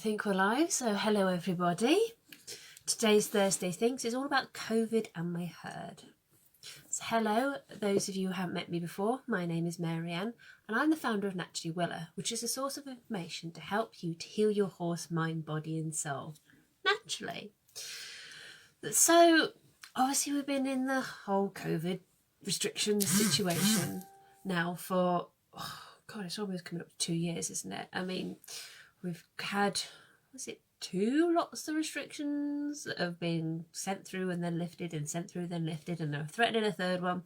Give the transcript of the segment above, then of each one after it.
think we're live, so hello everybody. Today's Thursday Thinks is all about COVID and my herd. So hello, those of you who haven't met me before, my name is Marianne and I'm the founder of Naturally Willer, which is a source of information to help you to heal your horse, mind, body and soul, naturally. So obviously we've been in the whole COVID restrictions situation now for, it's almost coming up to 2 years, isn't it? I mean, we've had, was it 2 lots of restrictions that have been sent through and then lifted and sent through then lifted, and they're threatening a third one.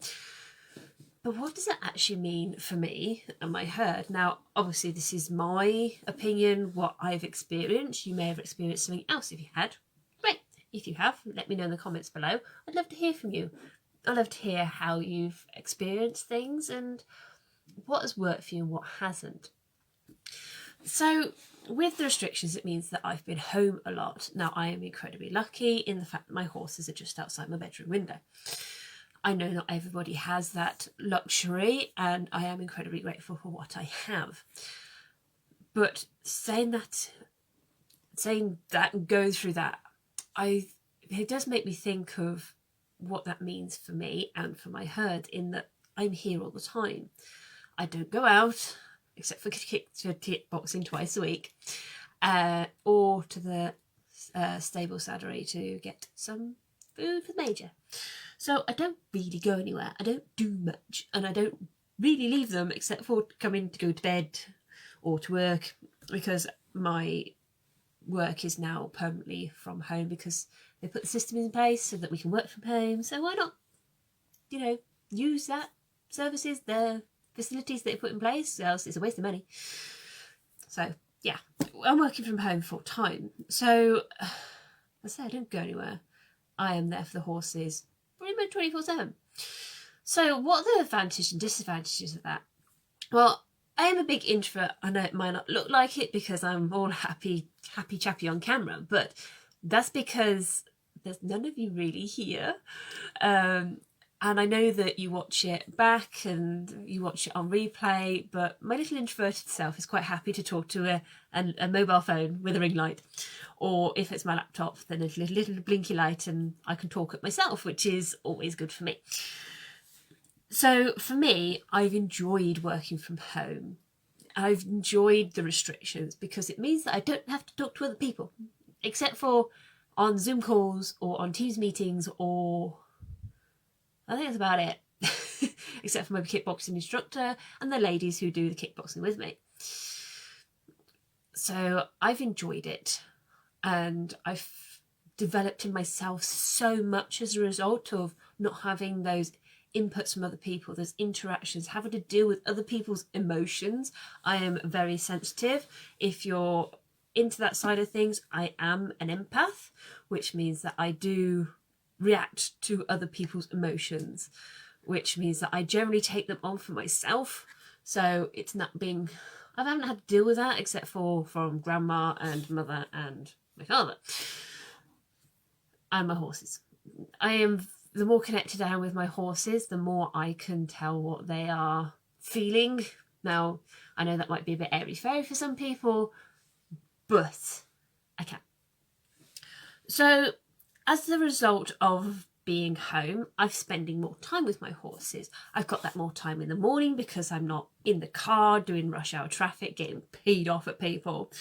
But what does it actually mean for me and my herd? Now, obviously this is my opinion, what I've experienced. You may have experienced something else. If you had, great. If you have, let me know in the comments below. I'd love to hear from you. I'd love to hear how you've experienced things and what has worked for you and what hasn't. So with the restrictions, it means that I've been home a lot. Now, I am incredibly lucky in the fact that my horses are just outside my bedroom window. I know not everybody has that luxury, and I am incredibly grateful for what I have. But saying that and going through that, it does make me think of what that means for me and for my herd, in that I'm here all the time. I don't go out, except for kickboxing twice a week, or to the stable saddlery to get some food for the major. So I don't really go anywhere. I don't do much, and I don't really leave them except for coming to go to bed or to work, because my work is now permanently from home because they put the system in place so that we can work from home. So why not, use that services, the facilities that they put in place, else it's a waste of money. So yeah, I'm working from home full time. So as I say, I don't go anywhere. I am there for the horses pretty much 24/7. So what are the advantages and disadvantages of that? Well, I am a big introvert. I know it might not look like it because I'm all happy chappy on camera, but that's because there's none of you really here. And I know that you watch it back and you watch it on replay, but my little introverted self is quite happy to talk to a mobile phone with a ring light. Or if it's my laptop, then a little blinky light and I can talk at myself, which is always good for me. So for me, I've enjoyed working from home. I've enjoyed the restrictions because it means that I don't have to talk to other people, except for on Zoom calls or on Teams meetings, or I think that's about it, except for my kickboxing instructor and the ladies who do the kickboxing with me. So I've enjoyed it, and I've developed in myself so much as a result of not having those inputs from other people, those interactions, having to deal with other people's emotions. I am very sensitive. If you're into that side of things, I am an empath, which means that I do react to other people's emotions, which means that I generally take them on for myself. So it's not being, I haven't had to deal with that except for from grandma and mother and my father and my horses. The more connected I am with my horses, the more I can tell what they are feeling. Now, I know that might be a bit airy-fairy for some people, but I can. So as the result of being home, I'm spending more time with my horses. I've got that more time in the morning because I'm not in the car doing rush hour traffic, getting peed off at people.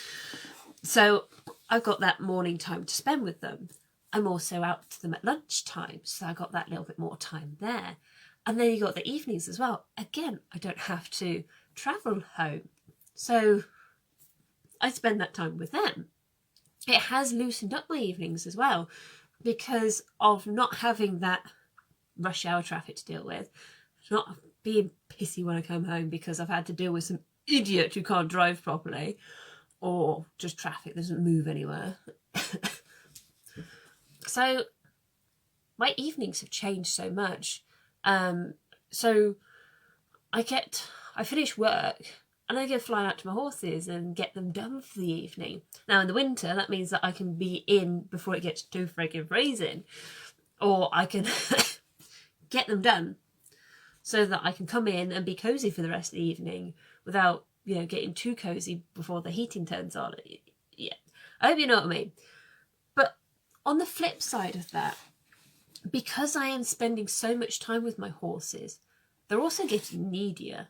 So I've got that morning time to spend with them. I'm also out to them at lunchtime, so I got that little bit more time there. And then you got the evenings as well. Again, I don't have to travel home, so I spend that time with them. It has loosened up my evenings as well, because of not having that rush hour traffic to deal with, not being pissy when I come home because I've had to deal with some idiot who can't drive properly, or just traffic that doesn't move anywhere. So my evenings have changed so much. So I finish work and I go flying out to my horses and get them done for the evening. Now in the winter, that means that I can be in before it gets too friggin' freezing, or I can get them done so that I can come in and be cozy for the rest of the evening without, getting too cozy before the heating turns on. Yeah, I hope you know what I mean. But on the flip side of that, because I am spending so much time with my horses, they're also getting needier.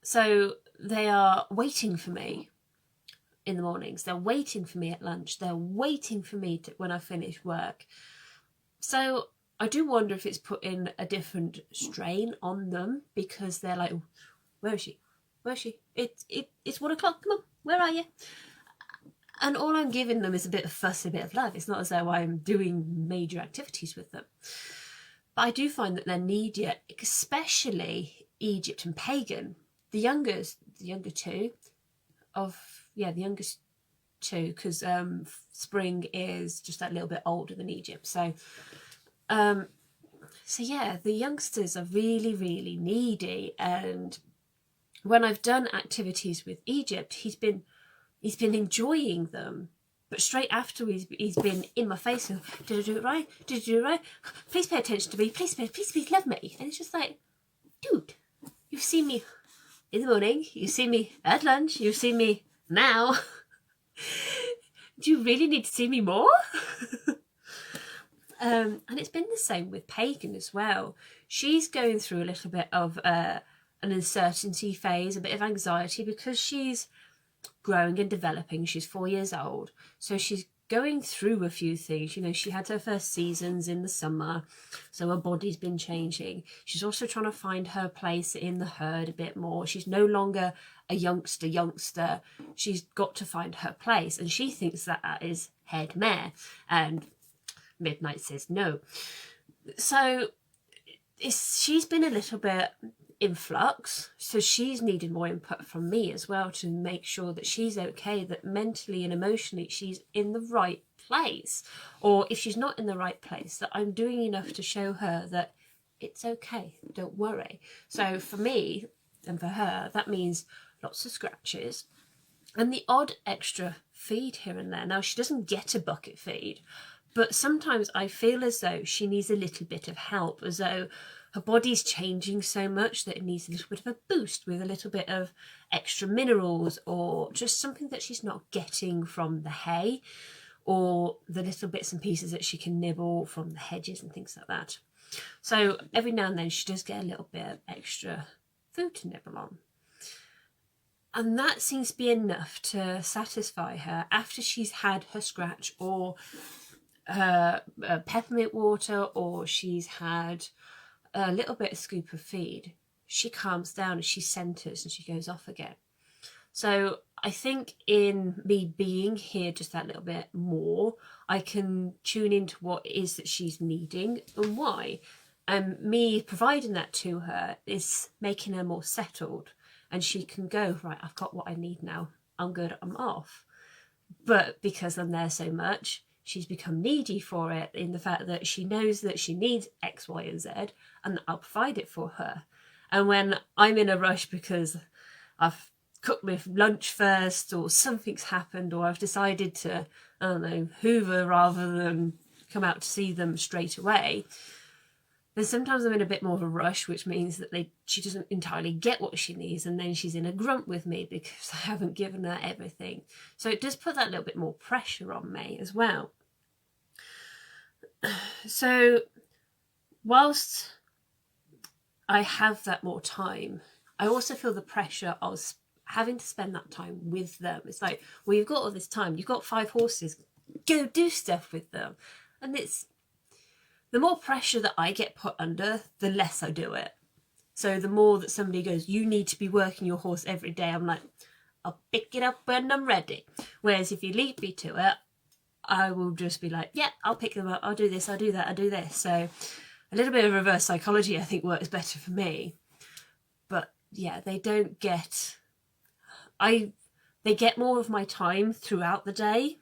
So they are waiting for me in the mornings. They're waiting for me at lunch. They're waiting for me when I finish work. So I do wonder if it's putting a different strain on them, because they're like, where is she? Where is she? It's 1 o'clock. Come on, where are you? And all I'm giving them is a bit of fuss, a bit of love. It's not as though I'm doing major activities with them. But I do find that they're needier, especially Egypt and Pagan. The youngest two, because Spring is just that little bit older than Egypt. So yeah, the youngsters are really, really needy. And when I've done activities with Egypt, he's been enjoying them. But straight after he's been in my face and, did I do it right? Did you do it right? Please pay attention to me. Please love me. And it's just like, dude, you've seen me in the morning. You've seen me at lunch. You've seen me now. Do you really need to see me more? And it's been the same with Pagan as well. She's going through a little bit of an uncertainty phase, a bit of anxiety, because she's growing and developing. She's 4 years old, so she's going through a few things. You know, she had her first seasons in the summer, so her body's been changing. She's also trying to find her place in the herd a bit more. She's no longer a youngster. She's got to find her place, and she thinks that is head mare, and Midnight says no. So she's been a little bit in flux, so she's needed more input from me as well to make sure that she's okay, that mentally and emotionally she's in the right place, or if she's not in the right place, that I'm doing enough to show her that it's okay, don't worry. So for me and for her, that means lots of scratches and the odd extra feed here and there. Now, she doesn't get a bucket feed, but sometimes I feel as though she needs a little bit of help, as though her body's changing so much that it needs a little bit of a boost with a little bit of extra minerals, or just something that she's not getting from the hay, or the little bits and pieces that she can nibble from the hedges and things like that. So every now and then she does get a little bit of extra food to nibble on. And that seems to be enough to satisfy her after she's had her scratch, or her peppermint water, or she's had a little bit of scoop of feed. She calms down and she centers and she goes off again. So I think in me being here just that little bit more, I can tune into what it is that she's needing and why. And me providing that to her is making her more settled, and she can go, right, I've got what I need now. I'm good, I'm off. But because I'm there so much, she's become needy for it, in the fact that she knows that she needs X, Y, and Z, and I'll provide it for her. And when I'm in a rush because I've cooked my lunch first, or something's happened, or I've decided to, I don't know, hoover rather than come out to see them straight away, then sometimes I'm in a bit more of a rush, which means that she doesn't entirely get what she needs, and then she's in a grunt with me because I haven't given her everything. So it does put that little bit more pressure on me as well. So whilst I have that more time, I also feel the pressure of having to spend that time with them. It's like, well, you've got all this time, you've got 5 horses, go do stuff with them. And it's the more pressure that I get put under, the less I do it. So the more that somebody goes, you need to be working your horse every day, I'm like, I'll pick it up when I'm ready. Whereas if you leave me to it, I will just be like, yeah, I'll pick them up, I'll do this, I'll do that, I'll do this. So a little bit of reverse psychology, I think, works better for me. But yeah, they don't get... they get more of my time throughout the day,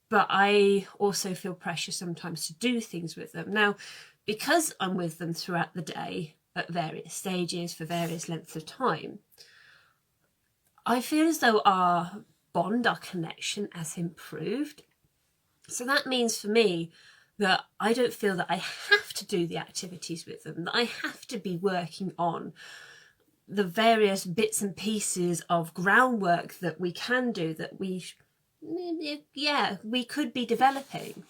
but I also feel pressure sometimes to do things with them. Now, because I'm with them throughout the day at various stages for various lengths of time, I feel as though our bond, our connection has improved. So that means for me that I don't feel that I have to do the activities with them, that I have to be working on the various bits and pieces of groundwork that we can do, that we yeah, we could be developing,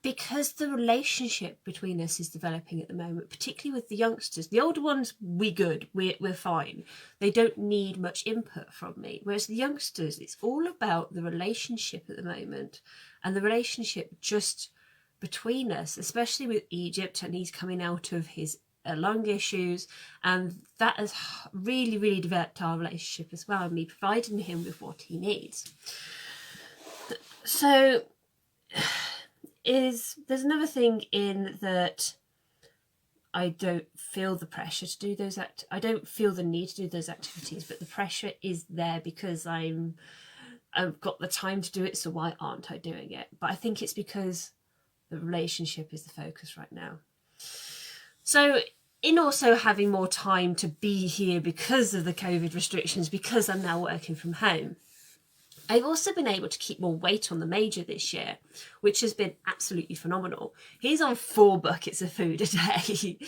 because the relationship between us is developing at the moment, particularly with the youngsters. The older ones, we're fine. They don't need much input from me. Whereas the youngsters, it's all about the relationship at the moment, and the relationship just between us, especially with Egypt, and he's coming out of his lung issues, and that has really, really developed our relationship as well, and me providing him with what he needs. So there's another thing in that I don't feel the pressure to do those I don't feel the need to do those activities, but the pressure is there because I've got the time to do it, so why aren't I doing it? But I think it's because the relationship is the focus right now. So in also having more time to be here because of the COVID restrictions, because I'm now working from home, I've also been able to keep more weight on the major this year, which has been absolutely phenomenal. He's on 4 buckets of food a day.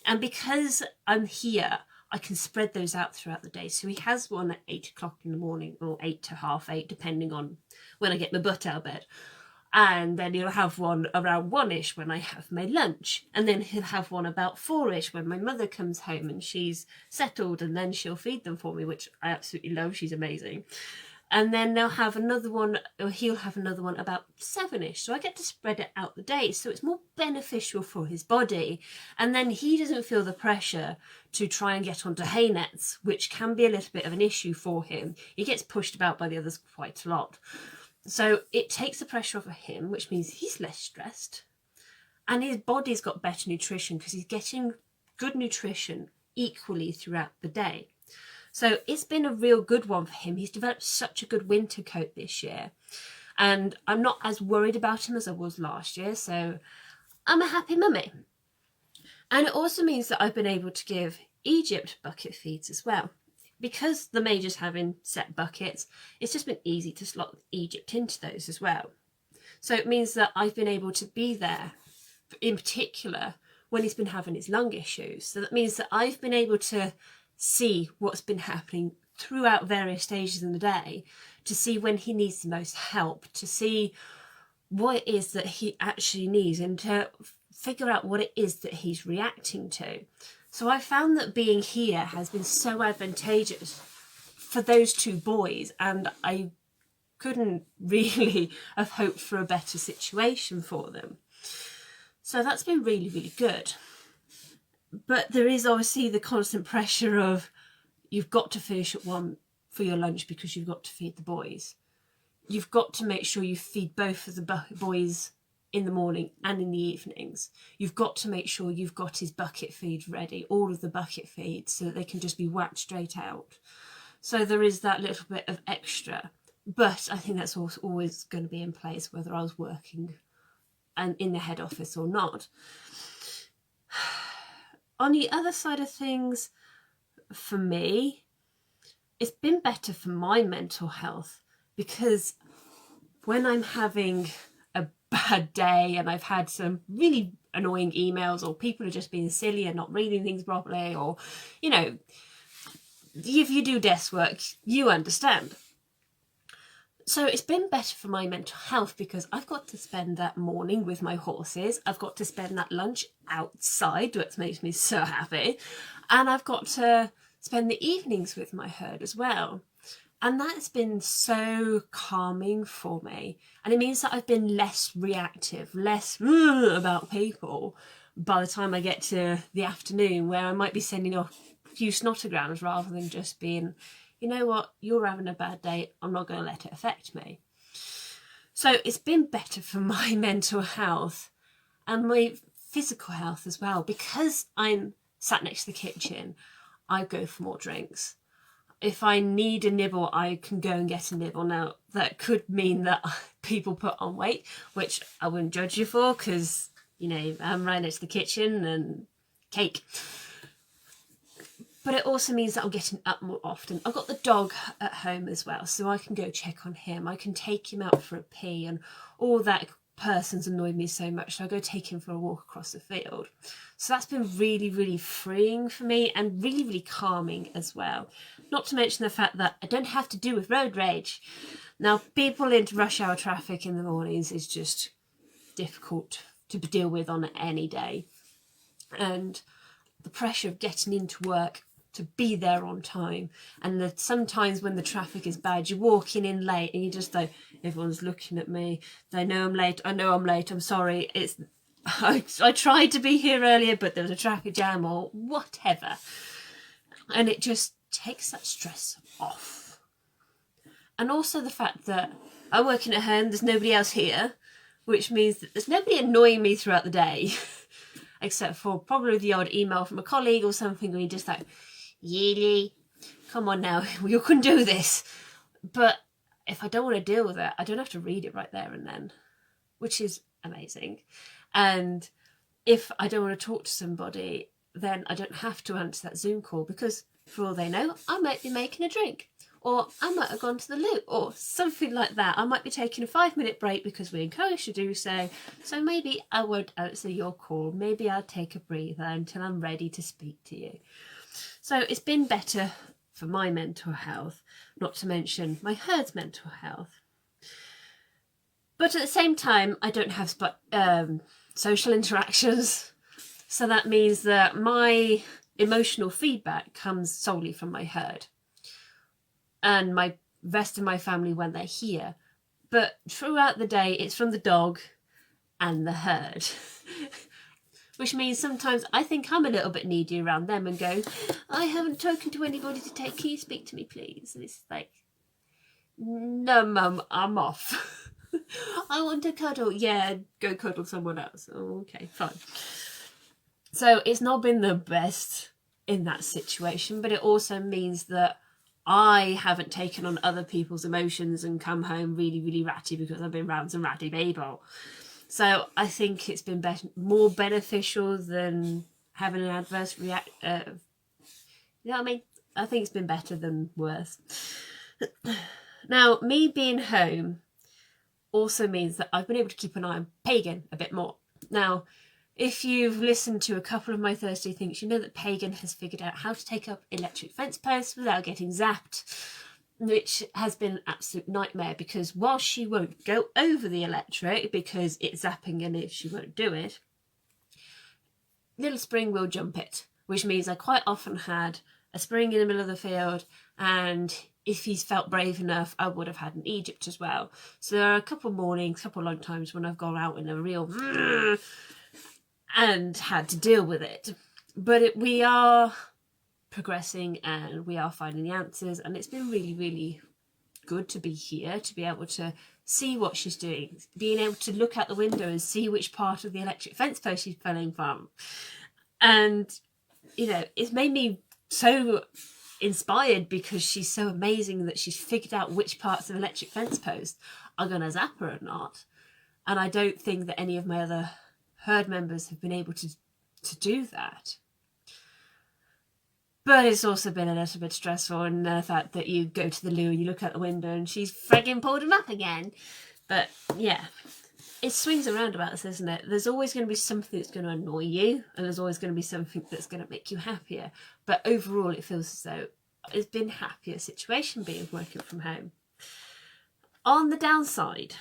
And because I'm here, I can spread those out throughout the day. So he has one at 8 o'clock in the morning, or 8 to half 8, depending on when I get my butt out of bed. And then he'll have one around 1-ish when I have my lunch. And then he'll have one about 4-ish when my mother comes home and she's settled, and then she'll feed them for me, which I absolutely love. She's amazing. And then they'll have another one, or he'll have another one about 7-ish. So I get to spread it out the day. So it's more beneficial for his body. And then he doesn't feel the pressure to try and get onto hay nets, which can be a little bit of an issue for him. He gets pushed about by the others quite a lot. So it takes the pressure off of him, which means he's less stressed. And his body's got better nutrition because he's getting good nutrition equally throughout the day. So it's been a real good one for him. He's developed such a good winter coat this year. And I'm not as worried about him as I was last year. So I'm a happy mummy. And it also means that I've been able to give Egypt bucket feeds as well. Because the major's having set buckets, it's just been easy to slot Egypt into those as well. So it means that I've been able to be there, in particular, when he's been having his lung issues. So that means that I've been able to see what's been happening throughout various stages in the day, to see when he needs the most help, to see what it is that he actually needs, and to figure out what it is that he's reacting to. So I found that being here has been so advantageous for those 2 boys, and I couldn't really have hoped for a better situation for them. So that's been really, really good. But there is obviously the constant pressure of you've got to finish at 1 for your lunch because you've got to feed the boys. You've got to make sure you feed both of the boys in the morning and in the evenings. You've got to make sure you've got his bucket feed ready, all of the bucket feeds, so that they can just be whacked straight out. So there is that little bit of extra. But I think that's also always going to be in place, whether I was working and in the head office or not. On the other side of things, for me, it's been better for my mental health, because when I'm having a bad day and I've had some really annoying emails, or people are just being silly and not reading things properly, or, you know, if you do desk work, you understand. So it's been better for my mental health because I've got to spend that morning with my horses. I've got to spend that lunch outside, which makes me so happy. And I've got to spend the evenings with my herd as well. And that's been so calming for me. And it means that I've been less reactive, less about people by the time I get to the afternoon, where I might be sending off a few snotograms rather than just being, you know what, you're having a bad day, I'm not going to let it affect me. So it's been better for my mental health and my physical health as well. Because I'm sat next to the kitchen, I go for more drinks. If I need a nibble, I can go and get a nibble. Now, that could mean that people put on weight, which I wouldn't judge you for, because, you know, I'm right next to the kitchen and cake. But it also means that I'm getting up more often. I've got the dog at home as well, so I can go check on him. I can take him out for a pee and all that person's annoyed me so much, so I go take him for a walk across the field. So that's been really, really freeing for me and really, really calming as well. Not to mention the fact that I don't have to deal with road rage. Now, people into rush hour traffic in the mornings is just difficult to deal with on any day. And the pressure of getting into work to be there on time, and sometimes when the traffic is bad, you're walking in late and you just like, everyone's looking at me, they know I'm late, I'm sorry, I tried to be here earlier but there was a traffic jam or whatever, and it just takes that stress off. And also the fact that I'm working at home, there's nobody else here, which means that there's nobody annoying me throughout the day except for probably the odd email from a colleague or something where you're just like, Yeely, come on now, you can do this. But if I don't want to deal with it, I don't have to read it right there and then, which is amazing. And if I don't want to talk to somebody, then I don't have to answer that Zoom call, because for all they know, I might be making a drink, or I might have gone to the loo, or something like that. I might be taking a 5-minute break because we're encouraged to do so. So maybe I won't answer your call. Maybe I'll take a breather until I'm ready to speak to you. So it's been better for my mental health, not to mention my herd's mental health. But at the same time, I don't have social interactions. So that means that my emotional feedback comes solely from my herd and my rest of my family when they're here. But throughout the day, it's from the dog and the herd. Which means sometimes I think I'm a little bit needy around them and go, I haven't spoken to anybody today, can you speak to me please? And it's like, no mum, I'm off. I want to cuddle. Yeah, go cuddle someone else. Oh, okay, fine. So it's not been the best in that situation, but it also means that I haven't taken on other people's emotions and come home really, really ratty because I've been around some ratty people. So I think it's been more beneficial than having an adverse react. You know what I mean? I think it's been better than worse. Now, me being home also means that I've been able to keep an eye on Pagan a bit more. Now, if you've listened to a couple of my Thursday Thinks, you know that Pagan has figured out how to take up electric fence posts without getting zapped, which has been an absolute nightmare, because while she won't go over the electric because it's zapping and if she won't do it, little Spring will jump it, which means I quite often had a Spring in the middle of the field, and if he's felt brave enough, I would have had an Egypt as well. So there are a couple of mornings, couple of long times when I've gone out in a real and had to deal with it. But we are progressing and we are finding the answers, and it's been really, really good to be here, to be able to see what she's doing, being able to look out the window and see which part of the electric fence post she's falling from. And, you know, it's made me so inspired because she's so amazing that she's figured out which parts of electric fence post are going to zap her or not. And I don't think that any of my other herd members have been able to do that. But it's also been a little bit stressful in the fact that you go to the loo and you look out the window and she's frigging pulled him up again. But yeah, it swings around about us, isn't it? There's always going to be something that's going to annoy you, and there's always going to be something that's going to make you happier. But overall, it feels as though it's been a happier situation being working from home. On the downside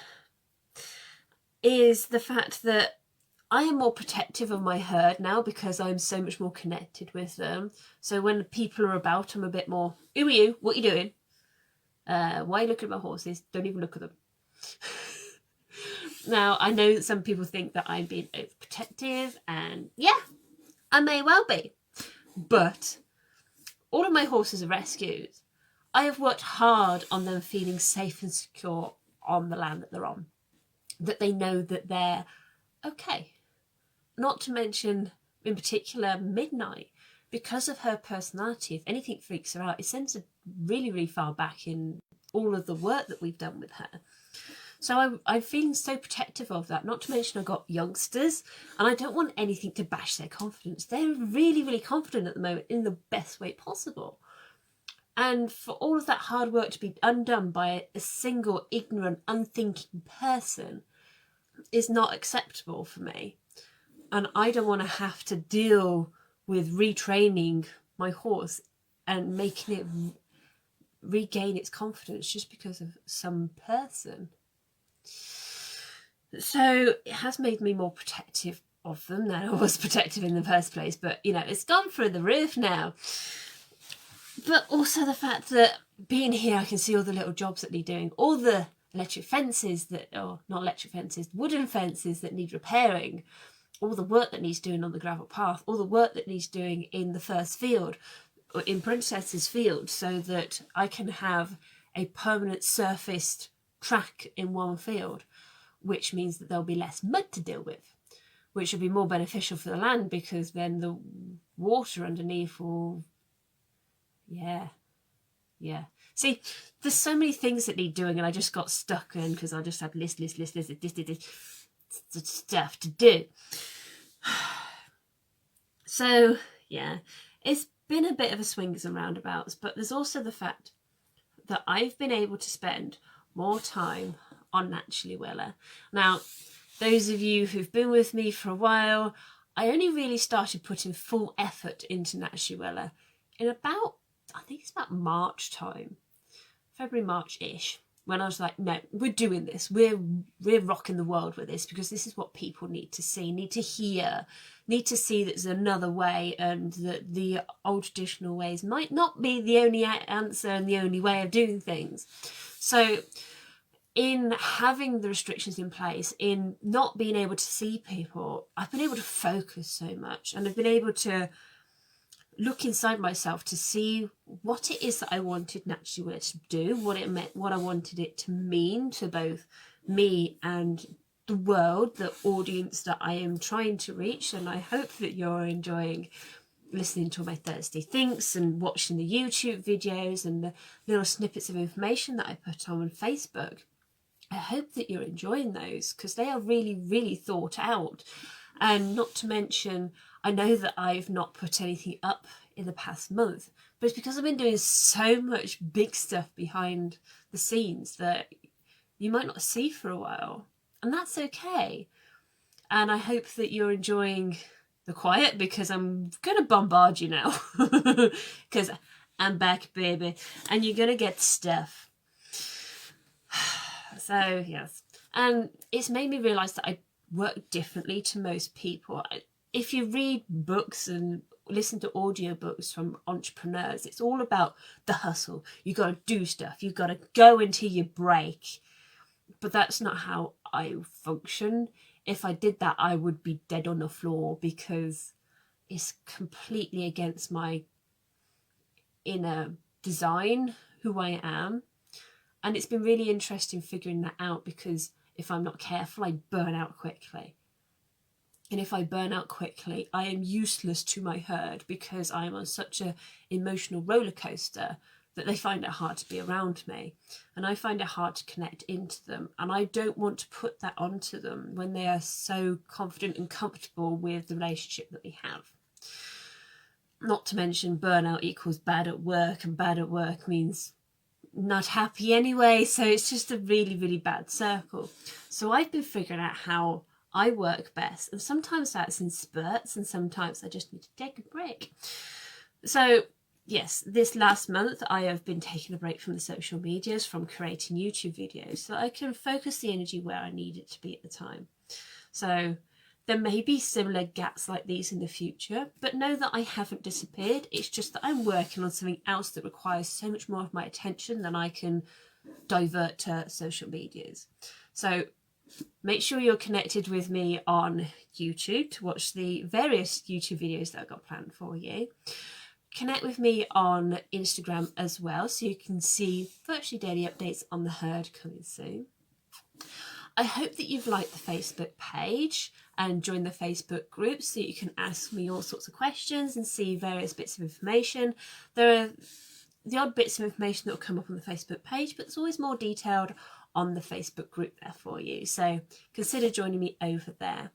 is the fact that I am more protective of my herd now because I'm so much more connected with them. So when people are about, I'm a bit more, who are you? What are you doing? Why are you looking at my horses? Don't even look at them. Now, I know that some people think that I'm being overprotective, and yeah, I may well be. But all of my horses are rescued. I have worked hard on them feeling safe and secure on the land that they're on. That they know that they're okay. Not to mention, in particular, Midnight. Because of her personality, if anything freaks her out, it sends her really, really far back in all of the work that we've done with her. So I'm feeling so protective of that. Not to mention I've got youngsters, and I don't want anything to bash their confidence. They're really, really confident at the moment in the best way possible. And for all of that hard work to be undone by a single ignorant, unthinking person, is not acceptable for me. And I don't want to have to deal with retraining my horse and making it regain its confidence just because of some person. So it has made me more protective of them than I was protective in the first place. But, you know, it's gone through the roof now. But also the fact that being here, I can see all the little jobs that need doing, all the electric fences that, or not electric fences, wooden fences that need repairing, all the work that needs doing on the gravel path, all the work that needs doing in the first field, or in Princess's field, so that I can have a permanent surfaced track in one field, which means that there'll be less mud to deal with, which will be more beneficial for the land, because then the water underneath will, yeah. See, there's so many things that need doing, and I just got stuck in because I just had list stuff to do. So yeah, it's been a bit of a swings and roundabouts, but there's also the fact that I've been able to spend more time on Naturally Wella. Now, those of you who've been with me for a while, I only really started putting full effort into Naturally Wella in about, I think it's about March time, February, March-ish, when I was like, no, we're doing this. We're rocking the world with this, because this is what people need to see, need to hear, need to see that there's another way, and that the old traditional ways might not be the only answer and the only way of doing things. So in having the restrictions in place, in not being able to see people, I've been able to focus so much, and I've been able to look inside myself to see what it is that I wanted Naturally Wella to do, what it meant, what I wanted it to mean to both me and the world, the audience that I am trying to reach. And I hope that you're enjoying listening to my Thursday Thinks and watching the YouTube videos and the little snippets of information that I put on Facebook. I hope that you're enjoying those, because they are really, really thought out. And not to mention, I know that I've not put anything up in the past month, but it's because I've been doing so much big stuff behind the scenes that you might not see for a while. And that's okay. And I hope that you're enjoying the quiet, because I'm going to bombard you now. Because I'm back, baby. And you're going to get stuff. So, yes. And it's made me realise that I work differently to most people. If you read books and listen to audiobooks from entrepreneurs, it's all about the hustle. You got to do stuff. You got to go until you break. But that's not how I function. If I did that, I would be dead on the floor, because it's completely against my inner design, who I am. And it's been really interesting figuring that out, because if I'm not careful, I burn out quickly. And if I burn out quickly, I am useless to my herd, because I'm on such an emotional roller coaster that they find it hard to be around me. And I find it hard to connect into them. And I don't want to put that onto them when they are so confident and comfortable with the relationship that we have. Not to mention, burnout equals bad at work, and bad at work means not happy anyway. So it's just a really, really bad circle. So I've been figuring out how I work best, and sometimes that's in spurts, and sometimes I just need to take a break. So yes, this last month I have been taking a break from the social medias, from creating YouTube videos, so I can focus the energy where I need it to be at the time. So there may be similar gaps like these in the future, but know that I haven't disappeared. It's just that I'm working on something else that requires so much more of my attention than I can divert to social medias. So make sure you're connected with me on YouTube to watch the various YouTube videos that I've got planned for you. Connect with me on Instagram as well, so you can see virtually daily updates on the herd coming soon. I hope that you've liked the Facebook page and joined the Facebook group, so you can ask me all sorts of questions and see various bits of information. There are the odd bits of information that will come up on the Facebook page, but it's always more detailed on the Facebook group there for you. So consider joining me over there.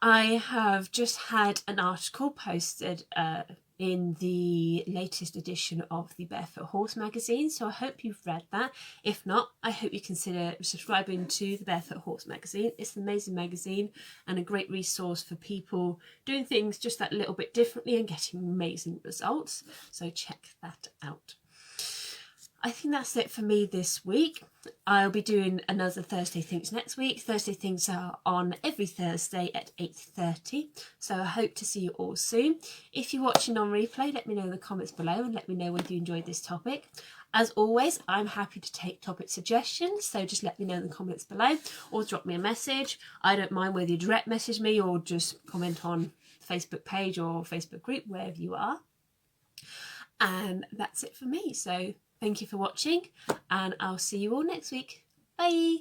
I have just had an article posted in the latest edition of the Barefoot Horse magazine, so I hope you've read that. If not, I hope you consider subscribing to the Barefoot Horse magazine. It's an amazing magazine and a great resource for people doing things just that little bit differently and getting amazing results, so check that out. I think that's it for me this week. I'll be doing another Thursday Thinks next week. Thursday Thinks are on every Thursday at 8:30, so I hope to see you all soon. If you're watching on replay, let me know in the comments below and let me know whether you enjoyed this topic. As always, I'm happy to take topic suggestions, so just let me know in the comments below or drop me a message. I don't mind whether you direct message me or just comment on the Facebook page or Facebook group, wherever you are. And that's it for me, so thank you for watching, and I'll see you all next week. Bye!